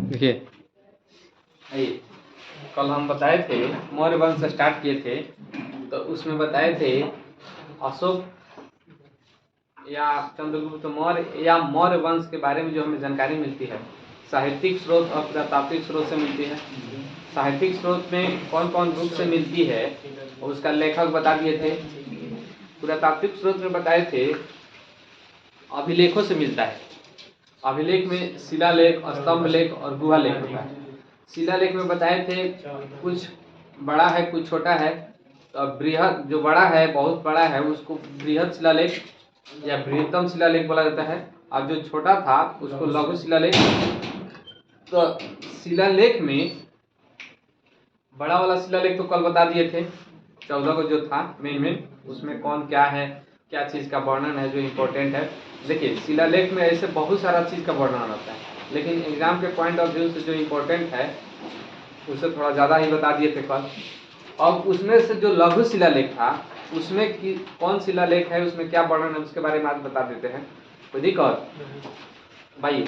देखिए कल हम बताए थे मौर्य वंश से स्टार्ट किए थे, तो उसमें बताए थे अशोक या चंद्रगुप्त मौर्य या मौर्य वंश के बारे में जो हमें जानकारी मिलती है साहित्यिक स्रोत और पुरातात्विक स्रोत से मिलती है। साहित्यिक स्रोत में कौन कौन रूप से मिलती है उसका लेखक बता दिए थे। पुरातात्विक स्रोत में बताए थे अभिलेखों से मिलता है। अभिलेख में शिलालेख, स्तंभ लेख और गुहा लेख होता है। शिलालेख में बताए थे कुछ बड़ा है कुछ छोटा है, तो बृहद जो बड़ा है बहुत बड़ा है उसको बृहद शिलालेख या बृहत्तम शिलालेख बोला जाता है, और जो छोटा था उसको लघु शिलालेख। तो शिलालेख में बड़ा वाला शिलालेख तो कल बता दिए थे 14 को जो था मेन उसमें कौन क्या है, क्या चीज़ का वर्णन है जो इम्पोर्टेंट है। देखिए शिलालेख में ऐसे बहुत सारा चीज़ का वर्णन होता है, लेकिन एग्जाम के पॉइंट ऑफ व्यू से जो इम्पोर्टेंट है उसे थोड़ा ज़्यादा ही बता दिए थे कल। अब उसमें से जो लघु शिलालेख था उसमें कौन शिलालेख है, उसमें क्या वर्णन है, उसके बारे में आज बता देते हैं। कोई दिक्कत भाई?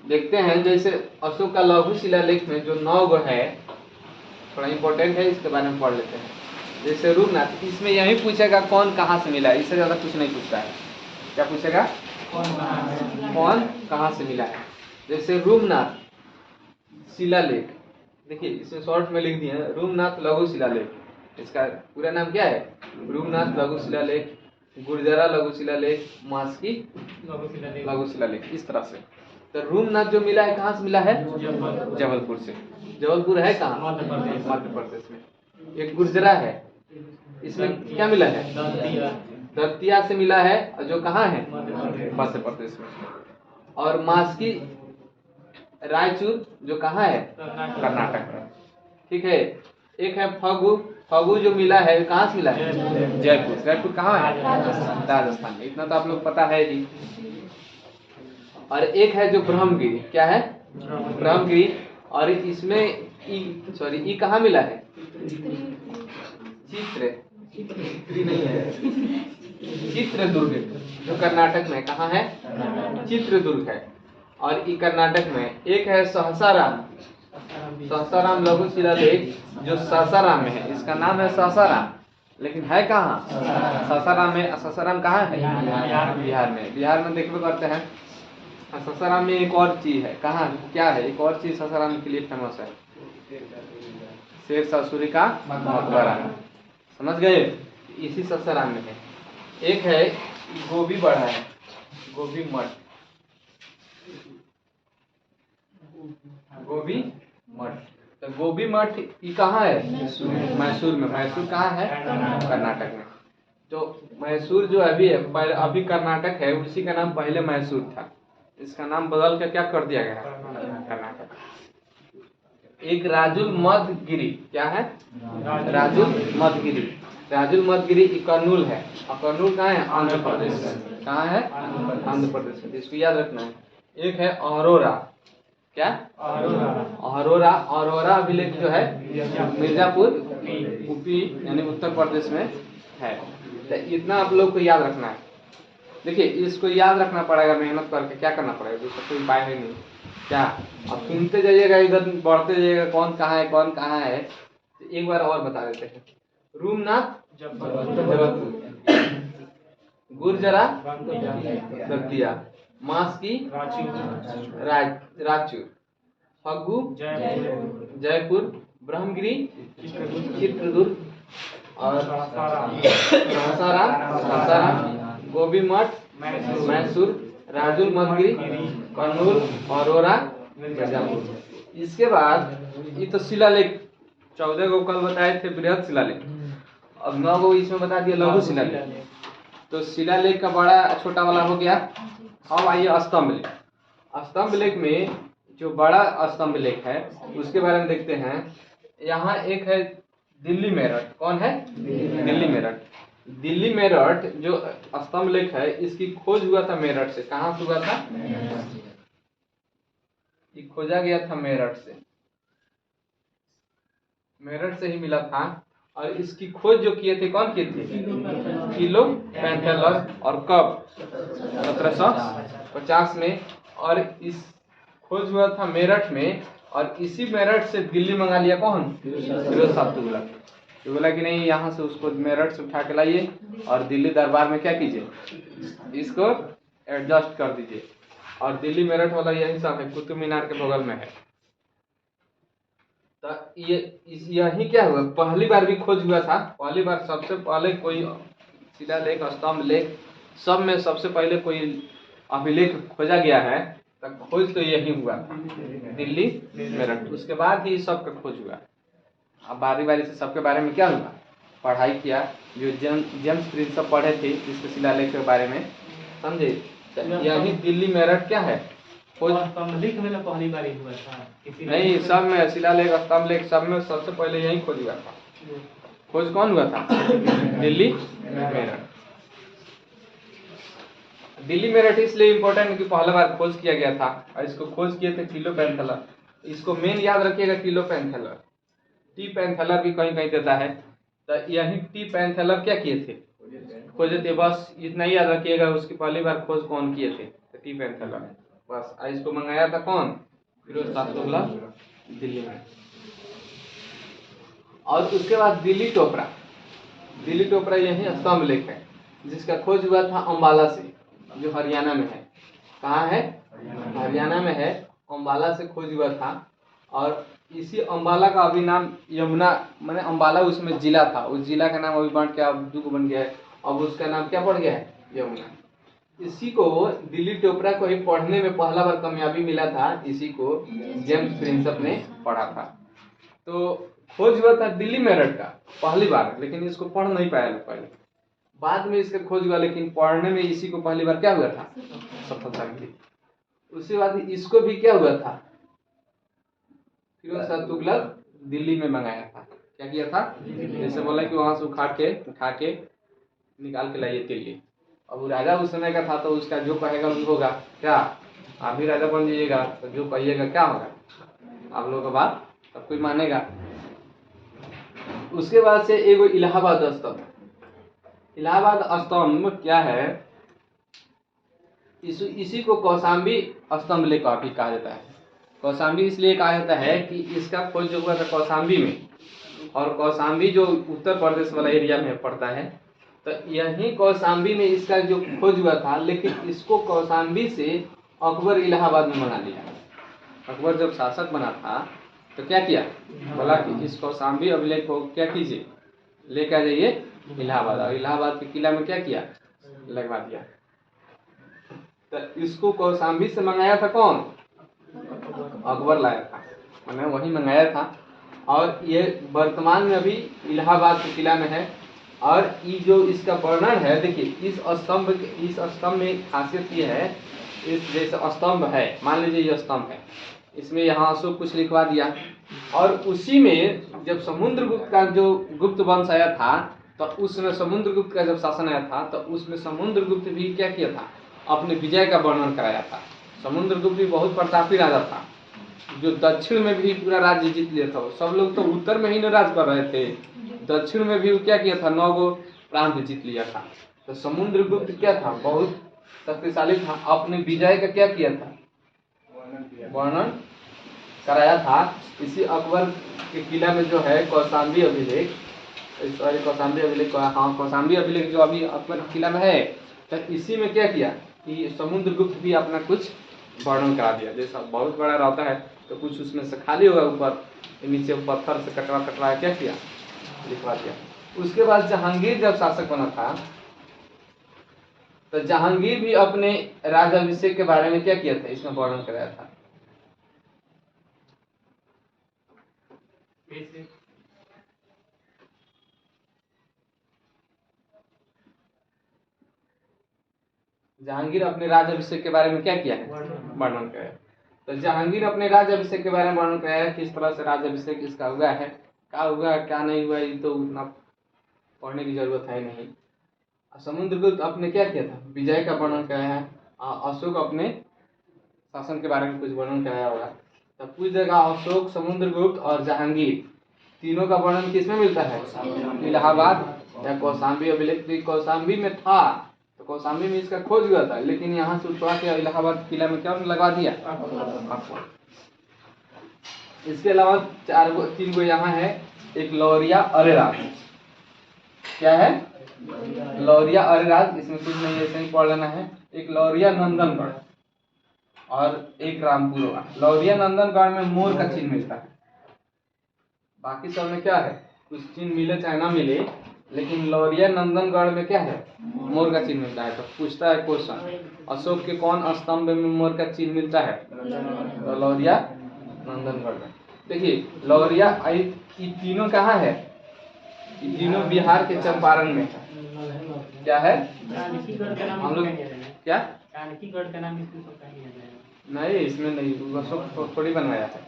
देखते हैं जैसे अशोक का लघु शिलालेख में जो 9 गो है थोड़ा इम्पोर्टेंट है, इसके बारे में पढ़ लेते हैं। जैसे रूपनाथ, इसमें यही पूछेगा कौन कहाँ से मिला है, इससे ज़्यादा कुछ नहीं पूछता है। क्या पूछेगा? कौन कहाँ से मिला है। जैसे रूपनाथ शिलालेख, देखिए इसमें शॉर्ट में लिख दिए हैं रूपनाथ लघु शिलालेख। इसका पूरा नाम क्या है? रूपनाथ लघु शिलालेख, गुर्जरा लघु शिलालेख, मास्की लघु शिलालेख, इस तरह से। तो रूपनाथ जो मिला है कहाँ से मिला है? जबलपुर से। जबलपुर है कहाँ? मध्य प्रदेश में। एक गुर्जरा है, इसमें क्या मिला है? दतिया से मिला है, और जो कहाँ है? मध्य प्रदेश में। और मास्की रायचूर जो कहाँ है? कर्नाटक में। ठीक है। एक है फगु, फगु जो मिला है कहाँ से मिला है? जयपुर। जयपुर कहाँ है? राजस्थान में। इतना तो आप लोग पता है ही। और एक है जो ब्रह्मगिरी, क्या है? ब्रह्मगिरी। और इसमें ई कहाँ मिला है? नहीं है, चित्रदुर्ग जो कर्नाटक में, कहाँ है? चित्रदुर्ग है। और ई कर्नाटक में। एक है सहसाराम, सहसाराम लघु शिलालेख जो सासाराम में है, इसका नाम है सासाराम, लेकिन है कहाँ? सासाराम में। सासाराम कहाँ है? बिहार में। बिहार में देखते करते हैं। सासाराम में एक और चीज है, कहाँ क्या है? एक और चीज सासाराम के लिए फेमस है, शेर ससुरी का मकबरा। समझ गए? इसी सासाराम में है। एक है गोभी बढ़ा है, गोभी मठ, गोभी मठ। तो गोभी मठ ये कहाँ है? मैसूर में। मैसूर कहाँ है? कर्नाटक में। तो मैसूर जो अभी है, अभी कर्नाटक है, उसी का नाम पहले मैसूर था। इसका नाम बदल कर क्या कर दिया गया? कर्नाटक। एक राजुल मधगिरी, क्या है? राजुल मधगिरी। राजुल मधगिरी कर्नूल है, और कर्नूल कहाँ है? आंध्र प्रदेश में। कहाँ है? आंध्र प्रदेश में। इसको याद रखना है। एक है अरोरा, क्या? अरोरा। अरोरा अभिलेख जो है मिर्जापुर यूपी यानी उत्तर प्रदेश में है। तो इतना आप लोग को याद रखना है। देखिए इसको याद रखना पड़ेगा, मेहनत करके। क्या करना पड़ेगा? दूसरा कोई उपाय है नहीं। क्या अब सुनते जाइएगा, इधर बढ़ते जाइएगा, कौन कहाँ है कौन कहाँ है। तो एक बार और बता देते हैं। रूपनाथ जबलपुर, गुर्जरा दतिया, मास्की रायचूर, फगु जयपुर, ब्रह्मगिरी चित्रदुर्ग, और सासाराम, गोभी मठ मैसूर, राजुल मधगिरी कर्नूल, अरोरा मिर्जापुर। इसके बाद ये तो शिलालेख 14 को कल बताए थे बृहद शिलालेख। अब 9 को इसमें बता दिया लघु शिलालेख। तो शिलालेख का बड़ा छोटा वाला हो गया। अब आइए स्तंभ लेख। स्तंभ लेख में जो बड़ा स्तंभ लेख है उसके बारे में देखते हैं। यहाँ एक है दिल्ली मेरठ। कौन है? दिल्ली मेरठ। दिल्ली मेरठ जो स्तंभ लेख है इसकी खोज हुआ था मेरठ से। कहाँ से हुआ था? ये खोजा गया था मेरठ से, मेरठ से ही मिला था। और इसकी खोज जो किए थे कौन किए थे? किलो पैंथेलस। और कब? 1750 में। और इस खोज हुआ था मेरठ में, और इसी मेरठ से दिल्ली मंगा लिया कौन? फिरोज शाह तुगलक। तो बोला कि नहीं, यहाँ से उसको मेरठ से उठा के लाइए और दिल्ली दरबार में क्या कीजिए, इसको एडजस्ट कर दीजिए। और दिल्ली मेरठ वाला यही सब है, कुतुब मीनार के बगल में है। तो यही क्या हुआ, पहली बार भी खोज हुआ था। पहली बार सबसे पहले कोई शिलालेख, स्तंभ लेख, सब में सबसे पहले कोई अभिलेख खोजा गया है। तो खोज तो यही हुआ था, दिल्ली मेरठ। उसके बाद ही सब का खोज हुआ। अब बारी बारी से सबके बारे में क्या हुआ, पढ़ाई किया। जो जेम्स प्रिंसप पढ़े थे इसके शिलालेख के बारे में, समझे। यही दिल्ली मेरठ क्या है खोज। स्तंभ में ना पहली बार ही हुआ था, नहीं, सब में शिलालेख, स्तंभ लेख, सब में सबसे पहले यही खोज हुआ था। खोज कौन हुआ था? दिल्ली मेरठ। दिल्ली मेरठ इसलिए इम्पोर्टेंट कि पहला बार खोज किया गया था, और इसको खोज किए थे टिलो पैंथेलर। इसको मेन याद रखिएगा, टिलो पैंथेलर। टी पैंथेलर भी कहीं कहीं देता है। तो यही टी पैंथेलर क्या किए थे, खोजे थे। बस इतना ही याद रखिएगा, उसकी पहली बार खोज कौन किए थे, तो टी पैंथेलर। बस इसको मंगाया था कौन? फिरोज शाह तुगलक, दिल्ली में। और उसके बाद दिल्ली टोपरा। दिल्ली टोपरा यही स्तंभ लेख है, जिसका खोज हुआ था अम्बाला से, जो हरियाणा में है। कहाँ है? हरियाणा में है। अम्बाला से खोज हुआ था। और इसी अम्बाला का अभी नाम यमुना, मैंने अम्बाला उसमें जिला था, उस जिला का नाम अभी बढ़ के अब दुग बन गया है। अब उसका नाम क्या पड़ गया है? यमुना। इसी को दिल्ली टोपरा को ही पढ़ने में पहला बार कामयाबी मिला था। इसी को जेम्स प्रिंसप ने पढ़ा था। तो खोज हुआ था दिल्ली मेरठ का पहली बार, लेकिन इसको पढ़ नहीं पाया लोग पहले। बाद में इसका खोज हुआ, लेकिन पढ़ने में इसी को पहली बार क्या हुआ था, सफलता मिली। उसके बाद इसको भी क्या हुआ था, फिरोज शाह तुगलक दिल्ली में मंगाया था। क्या किया था? जैसे बोला कि वहां से उठा के निकाल के लाइए दिल्ली। अब वो राजा उस समय का था, तो उसका जो कहेगा वो होगा। क्या आप भी राजा बन जाइएगा, तो जो कहिएगा क्या होगा, आप लोगों का बात सब कोई मानेगा। उसके बाद से एगो इलाहाबाद स्तंभ। इलाहाबाद स्तंभ क्या है, इसी को कौशाम्बी स्तंभ लेख भी कहा जाता है। कौशाम्बी इसलिए कहा जाता है कि इसका खोज जो हुआ था कौशाम्बी में, और कौशाम्बी जो उत्तर प्रदेश वाला एरिया में पड़ता है। तो यही कौशाम्बी में इसका जो खोज हुआ था, लेकिन इसको कौशाम्बी से अकबर इलाहाबाद में मंगा लिया। अकबर जब शासक बना था तो क्या किया, बोला कि इस कौशाम्बी अभिलेख को क्या कीजिए, लेके आ जाइए इलाहाबाद। और इलाहाबाद के किला में क्या किया, लगवा दिया। तो इसको कौशाम्बी से मंगाया था कौन? अकबर लाया था, मैंने वही मंगाया था। और ये वर्तमान में अभी इलाहाबाद के किला में है। और ये जो इसका वर्णन है, देखिए इस स्तंभ में खासियत ये है, इस जैसे स्तंभ है, मान लीजिए ये स्तंभ है, इसमें यहाँ अशोक कुछ लिखवा दिया। और उसी में जब समुद्रगुप्त का जो गुप्त वंश आया था, तो उसमें समुद्रगुप्त का जब शासन आया था, तो उसमें समुद्रगुप्त भी क्या किया था, अपने विजय का वर्णन कराया था। समुद्रगुप्त भी बहुत प्रतापी राजा था, जो दक्षिण में भी पूरा राज्य जीत लिया था। सब लोग तो उत्तर में ही न राज कर रहे थे, दक्षिण में भी क्या किया था, 9 गो प्रांत जीत लिया था। तो समुद्रगुप्त क्या था, बहुत शक्तिशाली था। अपने विजय का क्या किया था, वर्णन कराया था। इसी अकबर के किला में जो है कौशाम्बी अभिलेख, सॉरी कौशाम्बी अभिलेख, हाँ कौशाम्बी अभिलेख जो अभी अकबर के किला में है, तो इसी में क्या किया कि समुद्रगुप्त भी अपना कुछ वर्णन करा दिया। जैसा बहुत बड़ा रहता है तो कुछ उसमें से खाली होगा, ऊपर नीचे पत्थर से कटवा क्या किया, लिखवा दिया। उसके बाद जहांगीर जब शासक बना था, तो जहांगीर भी अपने राजाभिषेक के बारे में क्या किया था, इसमें वर्णन कराया था। जहांगीर अपने राज्याभिषेक के बारे में क्या किया है, वर्णन कराया। तो जहांगीर अपने राज्याभिषेक के बारे में वर्णन कराया, किस तरह से राज्याभिषेक इसका हुआ है, क्या हुआ क्या नहीं हुआ, ये तो उतना पढ़ने की जरूरत है नहीं। समुद्रगुप्त अपने क्या किया था, विजय का वर्णन कराया है। अशोक अपने शासन के बारे में कुछ वर्णन कराया होगा। तो कुछ जगह अशोक, समुद्रगुप्त और जहांगीर तीनों का वर्णन किसमें मिलता है, इलाहाबाद या कौशाम्बी अभिलेख। कौशाम्बी में था, तो कौशाम्बी में इसका खोज हुआ था, लेकिन यहाँ से उठवा के इलाहाबाद किला में क्या लगवा दिया, अकबर। इसके अलावा 3 गो यहाँ है, एक लौरिया अरेराज। क्या है? लौरिया अरेराज, इसमें कुछ नहीं, ऐसे ही पढ़ लेना है। एक लौरिया नंदनगढ़ और एक रामपुरवा। लौरिया नंदनगढ़ में मोर का चिन्ह मिलता है, बाकी सब में क्या है, कुछ चिन्ह मिले चाहे ना मिले, लेकिन लौरिया नंदनगढ़ में क्या है, मोर का चिन्ह मिलता है। तो पूछता है क्वेश्चन, अशोक के कौन स्तंभ में मोर का चिन्ह मिलता है? तो लौरिया नंदनगढ़ में। देखिए लौरिया, ये तीनों कहाँ है? ये तीनों बिहार के चंपारण में है। क्या है? हम लोग क्या, जानकीगढ़ का नाम इसमें सबका ही है। नहीं इसमें नहीं, अशोक थोड़ी बनवाया है,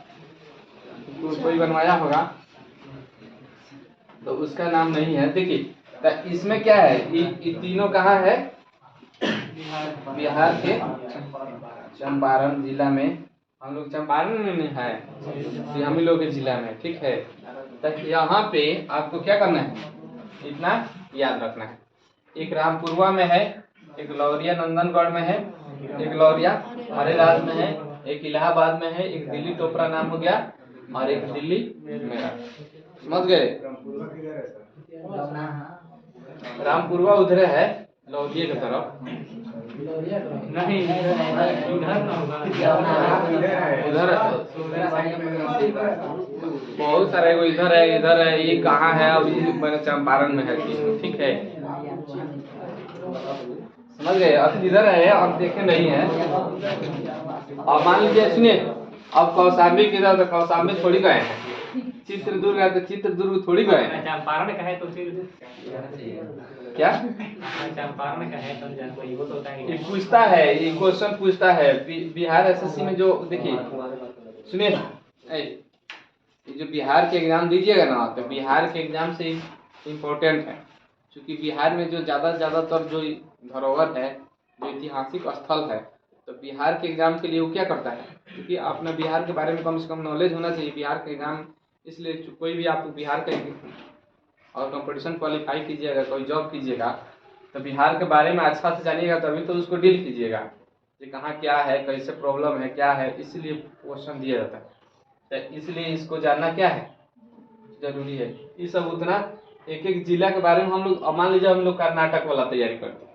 कोई बनवाया होगा तो उसका नाम नहीं है। देखिए तो इसमें क्या है, ये तीनों कहाँ है? बिहार के चंपारण जिला में। हम लोग चंपारण में नहीं है, ये हम ही लोग के जिला में, ठीक है। तो यहाँ पे आपको क्या करना है, इतना याद रखना है। एक रामपुरवा में है, एक लौरिया नंदनगढ़ में है, एक लौरिया अरेराज में है, एक इलाहाबाद में है, एक दिल्ली टोपरा नाम हो गया, और एक दिल्ली मेरठ। समझ गए? रामपुरवा उधर है लौरिया की तरफ, नहीं इधर ना होगा, उधर बहुत सारे, वो इधर है, इधर है, ये कहाँ है? अभी मैंने चंपारण में है, ठीक है, समझ गए? अब इधर है, अब देखे नहीं है। अब मान लीजिए, सुनिए, अब कौशाम्बी किधर, तो कौशाम्बी थोड़ी गए हैं। चित्रदुर्ग है तो चित्रदुर्ग थोड़ी गए हैं। चंपारण का है तो फिर क्या चंपारण का है तो जानते ही, वो तो होता ये ही पूछता है, ये क्वेश्चन पूछता है बिहार एसएससी में। जो देखिए सुनिए, ये जो बिहार के एग्जाम दीजिएगा ना, तो बिहार के एग्जाम से इम्पोर्टेंट है, क्योंकि बिहार में जो ज़्यादातर जो धरोहर है, जो ऐतिहासिक स्थल है, तो बिहार के एग्जाम के लिए वो क्या करता है, क्योंकि अपना बिहार के बारे में कम से कम नॉलेज होना चाहिए। बिहार के एग्जाम इसलिए, कोई भी आप बिहार का और कंपटीशन क्वालिफाई कीजिएगा, कोई जॉब कीजिएगा, तो बिहार के बारे में अच्छा से जानिएगा, तभी तो उसको डील कीजिएगा कि कहाँ क्या है, कैसे प्रॉब्लम है, क्या है, इसलिए क्वेश्चन दिया जाता है। तो इसलिए इसको जानना क्या है, जरूरी है। ये सब उतना एक एक जिला के बारे में हम लोग, मान लीजिए हम लोग कर्नाटक वाला तैयारी करते,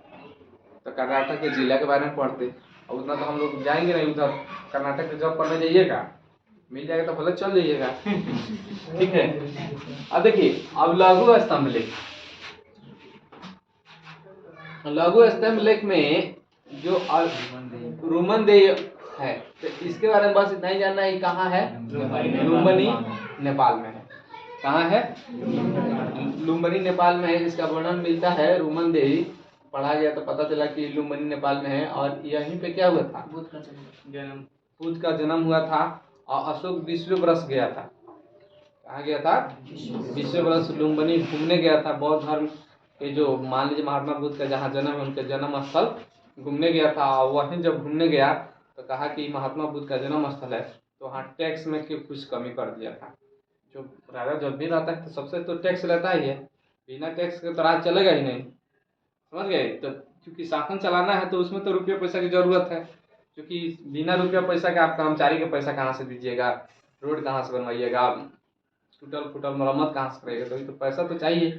तो कर्नाटक के जिला के बारे में पढ़ते, और उतना तो हम लोग जाएंगे नहीं उधर। कर्नाटक में जॉब करने जाइएगा, मिल जाएगा तो भले चल जाइएगा, ठीक है। अब देखिए, अब लघु स्तंभ लेख, लघु स्तंभ लेख में जो रोमन देय है, तो इसके बारे में बस इतना ही जानना है, कहाँ है, लुम्बिनी नेपाल में है। कहाँ है? लुम्बिनी नेपाल में है। इसका वर्णन मिलता है रोमन देय, पढ़ा गया तो पता चला कि लुम्बिनी नेपाल में है, और यहीं पे क्या हुआ था, बुद्ध का जन्म हुआ था, और अशोक विश्व बरस गया था। कहाँ गया था? विश्व बरस लुम्बिनी घूमने गया था। बौद्ध धर्म के जो, मान लीजिए महात्मा बुद्ध का जहाँ जन्म है, उनके जन्म स्थल घूमने गया था। और वहीं जब घूमने गया तो कहा कि महात्मा बुद्ध का जन्म स्थल है, तो वहाँ टैक्स में कुछ कमी कर दिया था। जो राजा जब भी रहता है तो सबसे तो टैक्स लेता ही है, बिना टैक्स के तो राज चलेगा ही नहीं, समझ गए? तो क्योंकि शासन चलाना है तो उसमें तो रुपये पैसा की जरूरत है, क्योंकि बिना रुपया पैसा के आप कर्मचारी के पैसा कहाँ से दीजिएगा, रोड कहाँ से बनवाइएगा, टूटल फूटल मरम्मत कहाँ से करेगा, तो पैसा तो चाहिए।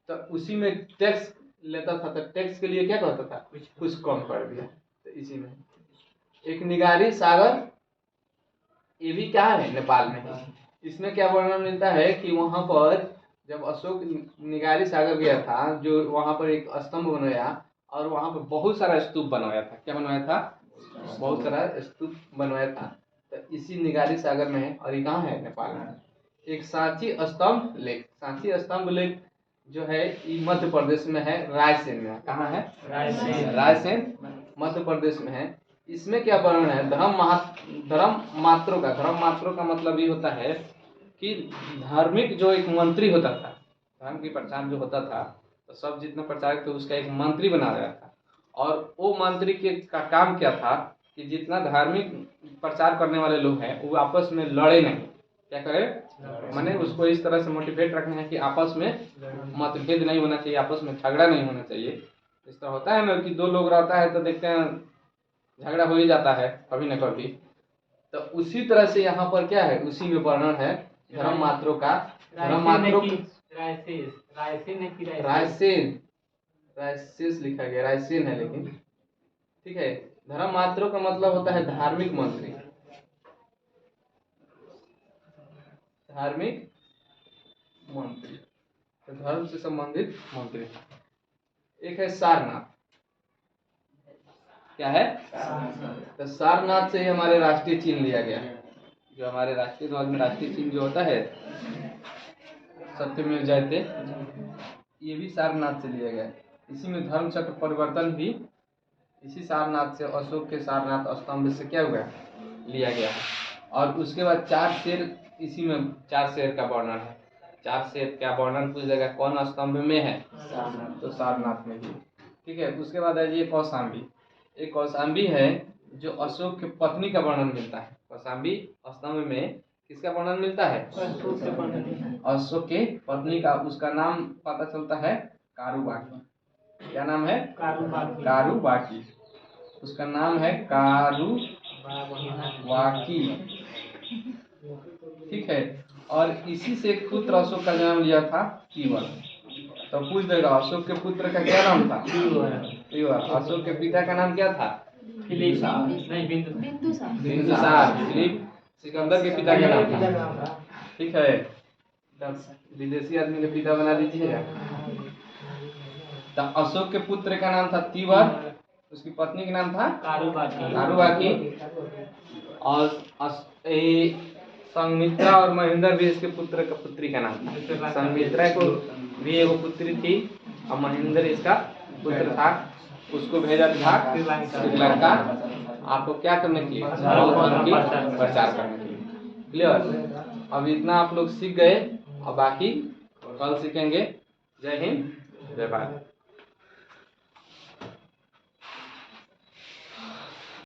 तो उसी में टैक्स लेता था, तो टैक्स के लिए क्या कहता था, कुछ कम कर दिया। तो इसी में एक निगारी सागर, ये भी क्या है, नेपाल में है। इसमें क्या वर्णन मिलता है कि वहाँ पर जब अशोक निगारी सागर गया था, जो वहाँ पर एक स्तंभ बनवाया, और वहाँ पर बहुत सारा स्तूप बनवाया था। क्या बनवाया था? बहुत सारा स्तूप बनवाया था। तो इसी निगारी सागर में है, और ये कहाँ है, नेपाल में। एक सांची स्तंभ लेक, सांची स्तंभ लेक जो है ये मध्य प्रदेश में है, रायसेन में। कहाँ है? रायसेन मध्य प्रदेश में है। इसमें क्या वर्णन है, धर्म मात्रों का मतलब ये होता है कि धार्मिक जो एक मंत्री होता था, धर्म की प्रचार जो होता था, तो सब जितने प्रचारक थे उसका एक मंत्री बना रहा था। और वो मंत्री के का काम क्या था कि जितना धार्मिक प्रचार करने वाले लोग हैं वो आपस में लड़े नहीं। क्या करें, मैंने उसको इस तरह से मोटिवेट रखना है कि आपस में मतभेद नहीं होना चाहिए, आपस में झगड़ा नहीं होना चाहिए। इस तरह होता है ना कि दो लोग रहता है तो देखते हैं झगड़ा हो ही जाता है कभी न कभी। तो उसी तरह से यहाँ पर क्या है, उसी में वर्णन है धर्म मात्रों का। धर्म मात्रों रायसेन, रायसेस लिखा गया, रायसेन है लेकिन ठीक है। धर्म मात्रों का मतलब होता है धार्मिक मंत्री, धार्मिक मंत्री, तो धर्म से संबंधित मंत्री। एक है सारनाथ, क्या है, तो सारनाथ से ही हमारे राष्ट्रीय चिन्ह लिया गया है। जो हमारे राष्ट्रीय ध्वज में राष्ट्रीय चिन्ह जो होता है सत्यमेव जयते, ये भी सारनाथ से लिया गया है। इसी में धर्म चक्र परिवर्तन भी इसी सारनाथ से, अशोक के सारनाथ स्तंभ से क्या हुआ, लिया गया है। और उसके बाद 4 शेर, इसी में 4 शेर का वर्णन है। 4 शेर का वर्णन पूछ लेगा कौन स्तंभ में है, तो सारनाथ में भी, ठीक है। उसके बाद है ये कौशाम्बी। एक कौशाम्बी है जो अशोक की पत्नी का वर्णन मिलता है। कौशाम्बी स्तंभ में किसका वर्णन मिलता है, अशोक के पत्नी का। उसका नाम पता चलता है कारुबाकी। क्या नाम है, कारुबाकी। उसका नाम है कारुबाकी, ठीक है। और इसी से एक पुत्र अशोक का जन्म लिया था, तीवर। तो पूछ देगा अशोक के पुत्र का क्या नाम था, तीवर। अशोक के पिता का नाम क्या था, बिंदुसार। फिलिप सिकंदर के पिता का नाम था, ठीक है। विदेशी आदमी के पिता बना दीजिएगा। तो अशोक के पुत्र का नाम था तीवर, उसकी पत्नी का नाम था कारुबाकी। और संघमित्रा और महेंद्र भी इसके पुत्र का, पुत्री का नाम था। संघमित्रा को भी एक पुत्री थी और महेंद्र इसका पुत्र था। उसको भेजा था श्रीलंका आपको क्या करने के लिए, प्रचार करने के लिए। क्लियर, अब इतना आप लोग सीख गए, अब बाकी कल सीखेंगे। जय हिंद, जय भारत।